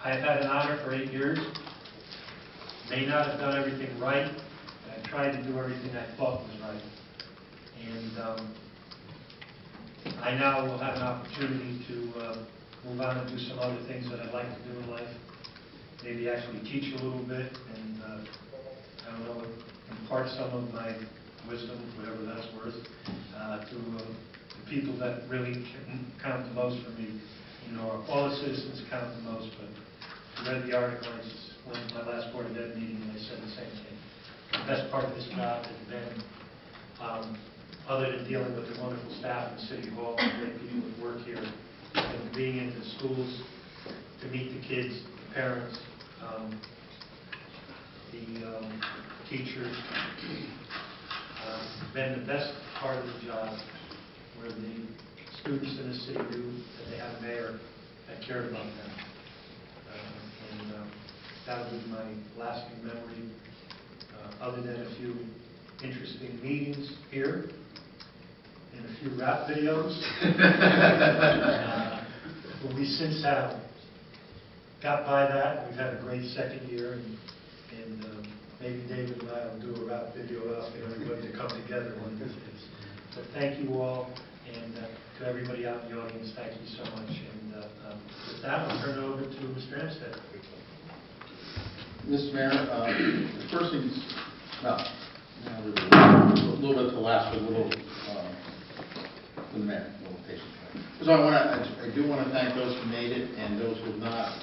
I've had an honor for 8 years. May not have done everything right, but I tried to do everything I thought was right. And I now will have an opportunity to move on and do some other things that I'd like to do in life. Maybe actually teach a little bit and, I don't know, impart some of my wisdom, whatever that's worth, to the people that really count the most for me. You know, all the citizens count the most, but I read the article, I just went to my last Board of Ed meeting and they said the same thing. The best part of this job has been, other than dealing with the wonderful staff in City Hall, the great people that work here, and being into schools to meet the kids, the parents, the teachers, been the best part of the job, where the students in the city knew that they had a mayor that cared about them. That will be my lasting memory, other than a few interesting meetings here and a few rap videos. But we since have got by that. We've had a great second year, and maybe David and I will do a rap video asking everybody to come together one of these days. But thank you all, and to everybody out in the audience, thank you so much. And with that, I'll turn it over to Mr. Amstead. Mr. Mayor, the first thing is, a little bit to last, but a little, for the mayor, a little patient. So I do want to thank those who made it and those who have not,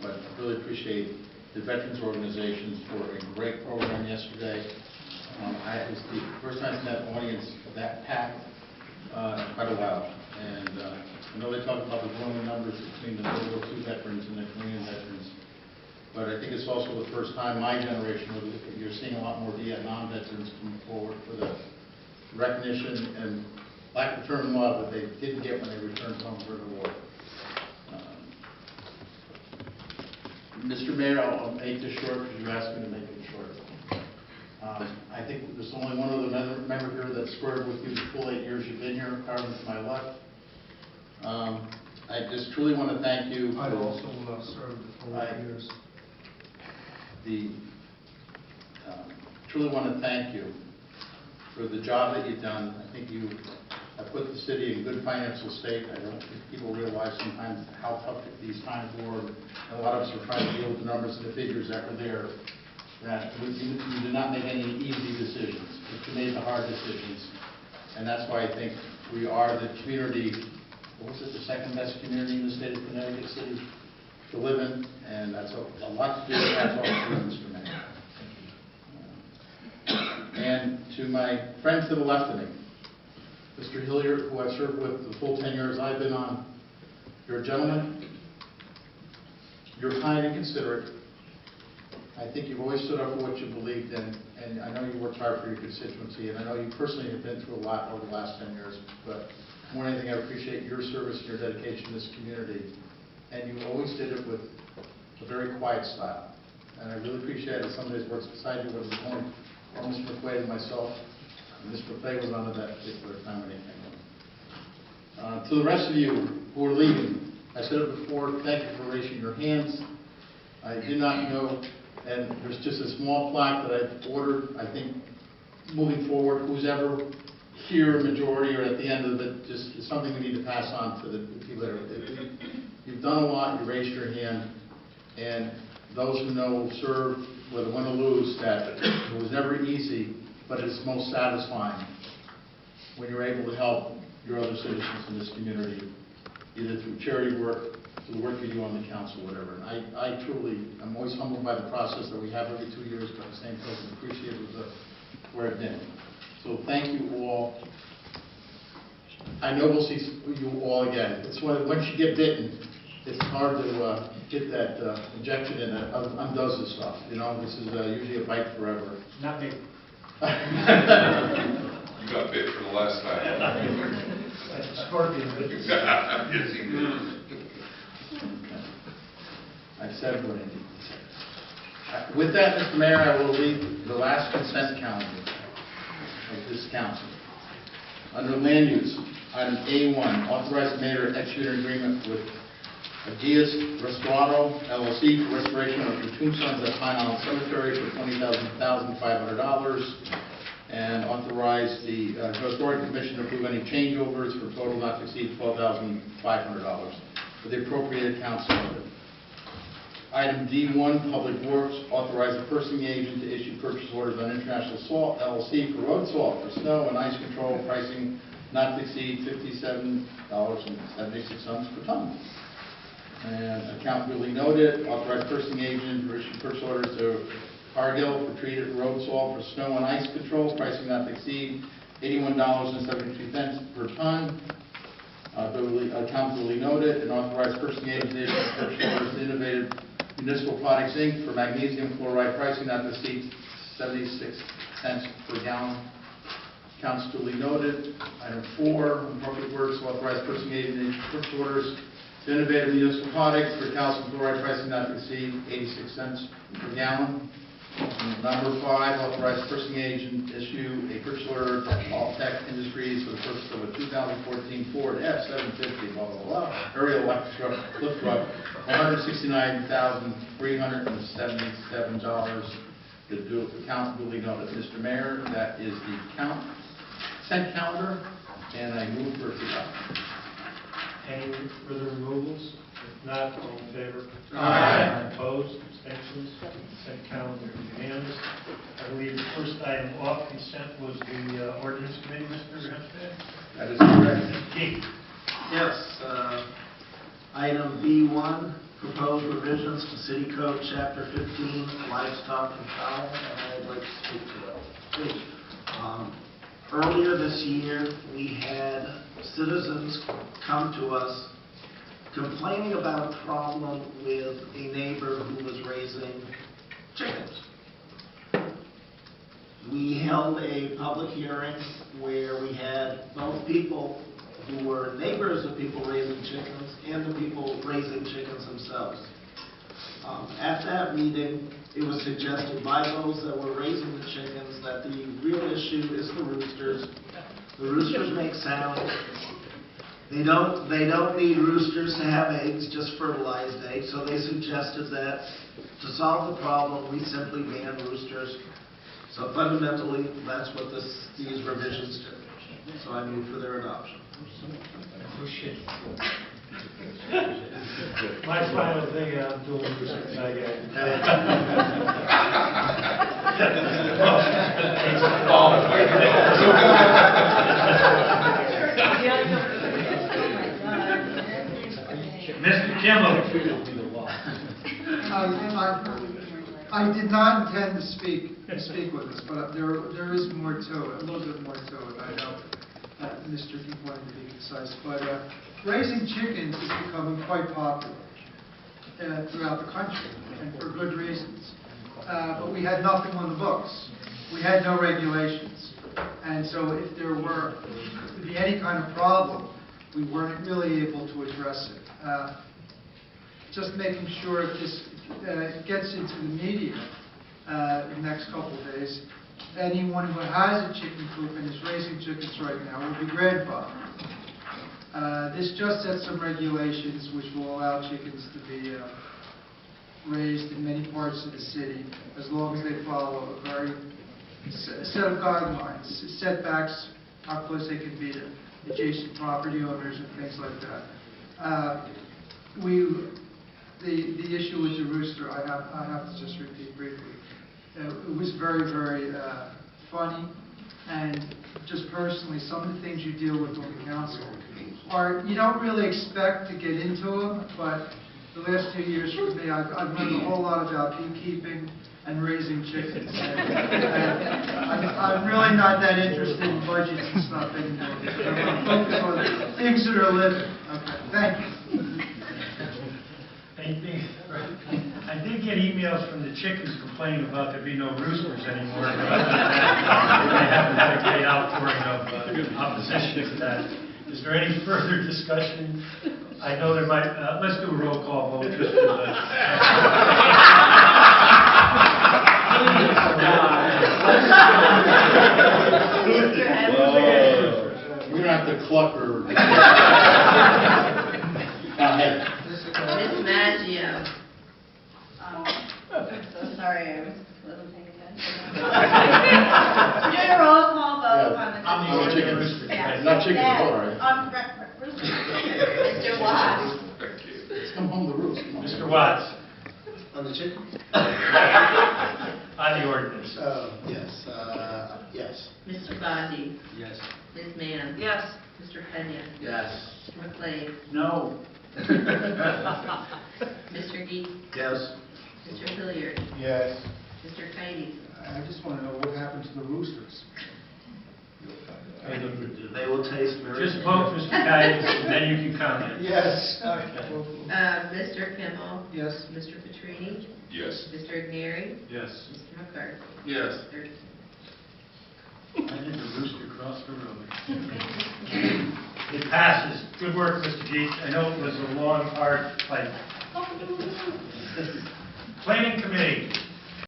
but I really appreciate the veterans organizations for a great program yesterday. It was the first time I've met an audience that packed in quite a while, and I know they talk about the growing numbers between the World War II veterans and the Korean veterans. But I think it's also the first time my generation, you're seeing a lot more Vietnam veterans come forward for the recognition and lack of term love that they didn't get when they returned home from the war. Mr. Mayor, I'll make this short because you asked me to make it short. I think there's only one other member here that squared with you the full 8 years you've been here, Carmen to my left. I just truly want to thank you. I also served the full 8 years. Truly want to thank you for the job that you've done. I think you have put the city in good financial state. I don't think people realize sometimes how tough these times were. And a lot of us are trying to deal with the numbers and the figures that were there. That you did not make any easy decisions, but you made the hard decisions. And that's why I think we are the community, what was it, the second best community in the state of Connecticut City to live in, and that's a lot to do with that, Mr. Mayor. And to my friend to the left of me, Mr. Hilliard, who I've served with the full 10 years I've been on, you're a gentleman, you're kind and considerate. I think you've always stood up for what you believed in, and I know you worked hard for your constituency, and I know you personally have been through a lot over the last 10 years, but more than anything, I appreciate your service and your dedication to this community. And you always did it with a very quiet style. And I really appreciate it. Some days works beside you, whether it's more Mr. McQuaid and myself. And Mr. McQuaid was on at that particular time when he came on. To the rest of you who are leaving, I said it before, thank you for raising your hands. I did not know, and there's just a small plaque that I've ordered. I think moving forward, who's ever here, majority, or at the end of it, just is something we need to pass on to the people that are. You've done a lot, you raised your hand, and those who know serve, whether win or lose, that it was never easy, but it's most satisfying when you're able to help your other citizens in this community, either through charity work, through the work you do on the council, whatever. And I truly, I'm always humbled by the process that we have every 2 years, but at the same token, appreciate where it's been. So thank you all. I know we'll see you all again. It's once you get bitten, it's hard to get that injection in that undoes this stuff. You know, this is usually a bite forever. Not me. You got bit for the last time. Scorpion bit. Yes, he did. Okay. I've said what I need to say. With that, Mr. Mayor, I will leave the last consent calendar of this council. Under land use, item A1, authorize the mayor to execute an agreement with Diaz Restaurant LLC for restoration of the tombstones at Pine Island Cemetery for $20,500, and authorize the Historic Commission to approve any changeovers for total not to exceed $12,500 for the appropriated accounts noted. Item D1, Public Works, authorize the purchasing agent to issue purchase orders on International Salt LLC for road salt for snow and ice control, pricing not to exceed $57.76 per ton. And account duly noted, authorize purchasing agent to issue purchase orders to Cargill for treated road salt for snow and ice control, pricing not to exceed $81.72 per ton. Account duly noted, and authorize purchasing agent to issue purchase orders to Innovative Municipal Products Inc. for magnesium chloride, pricing not to exceed 76 cents per gallon. Accounts duly noted. Item 4, on Public Works, authorize purchasing agent to issue purchase orders to Innovative Municipal Products for calcium chloride, pricing not to exceed 86 cents per gallon. Number 5, authorize purchasing agent to issue a purchase order to All-Tech Industries for the purchase of a 2014 Ford F-750 blah, blah, blah, aerial lift truck, $169,377. The account duly noted. Mr. Mayor, that is the consent calendar, and I move for its adoption. Any further removals? If not, all in favor? Aye. Opposed, abstentions, consent calendar unanimous. I believe the first item off consent was the ordinance committee, Mr. Hempstead. That is correct. Keith? Yes, item B1, proposed revisions to City Code Chapter 15, Livestock and Fowl, and I'd like to speak to that. Please. Earlier this year, we had citizens come to us complaining about a problem with a neighbor who was raising chickens. We held a public hearing where we had both people who were neighbors of people raising chickens and the people raising chickens themselves. At that meeting, it was suggested by those that were raising the chickens that the real issue is the roosters. The roosters make sound. They don't need roosters to have eggs, just fertilized eggs. So they suggested that to solve the problem, we simply ban roosters. So fundamentally, that's what these revisions do. So I move for their adoption. Oh, shit. My final thing I'm doing is Mr. Kimball. I did not intend to speak with this, but there is more to it, a little bit more to it. I know Mr. Keith wanted to be concise, but raising chickens is becoming quite popular throughout the country, and for good reasons. But we had nothing on the books. We had no regulations. And so if there were to be any kind of problem, we weren't really able to address it. Just making sure if this gets into the media the next couple of days, anyone who has a chicken coop and is raising chickens right now will be grandfathered. This just sets some regulations which will allow chickens to be raised in many parts of the city as long as they follow a very set of guidelines, setbacks, how close they can be to adjacent property owners and things like that. The issue with the rooster, I have to just repeat briefly. It was very, very funny, and just personally, some of the things you deal with on the council are, you don't really expect to get into them, but the last 2 years for me, I've learned a whole lot about beekeeping and raising chickens. I'm really not that interested in budgets and stuff anymore. I'm focused on things that are living. Okay, thank you. I did get emails from the chickens complaining about there be no roosters anymore. But I haven't had a great outpouring of opposition to that. Is there any further discussion? I know there might, let's do a roll call vote just for the... We don't have to cluck or... Go ahead. PM. So sorry, I wasn't paying attention. We're doing a roll call vote on the. On the chickens. Yeah. Not chickens, Yeah. all right. Mr. Watts. Thank you. Let's come home to roost. Come on. Mr. Watts, On the chicken? on the ordinance. Yes, yes. Mr. Bondi. Yes. Ms. Mann. Yes. Mr. Pena. Yes. Mr. McLean. No. Mr. Geek. Yes. Mr. Hilliard. Yes. Mr. Kennedy. I just want to know what happened to the roosters. They will taste very. Just vote, Mr. Kite, and then you can comment. Yes. Mr. Kimball. Yes. Mr. Petrini. Yes. Mr. Igneri. Yes. Mr. McCarthy. Yes. There's I need to roost across the room. It passes. Good work, Mr. Geek. I know it was a long, hard fight. Planning Committee.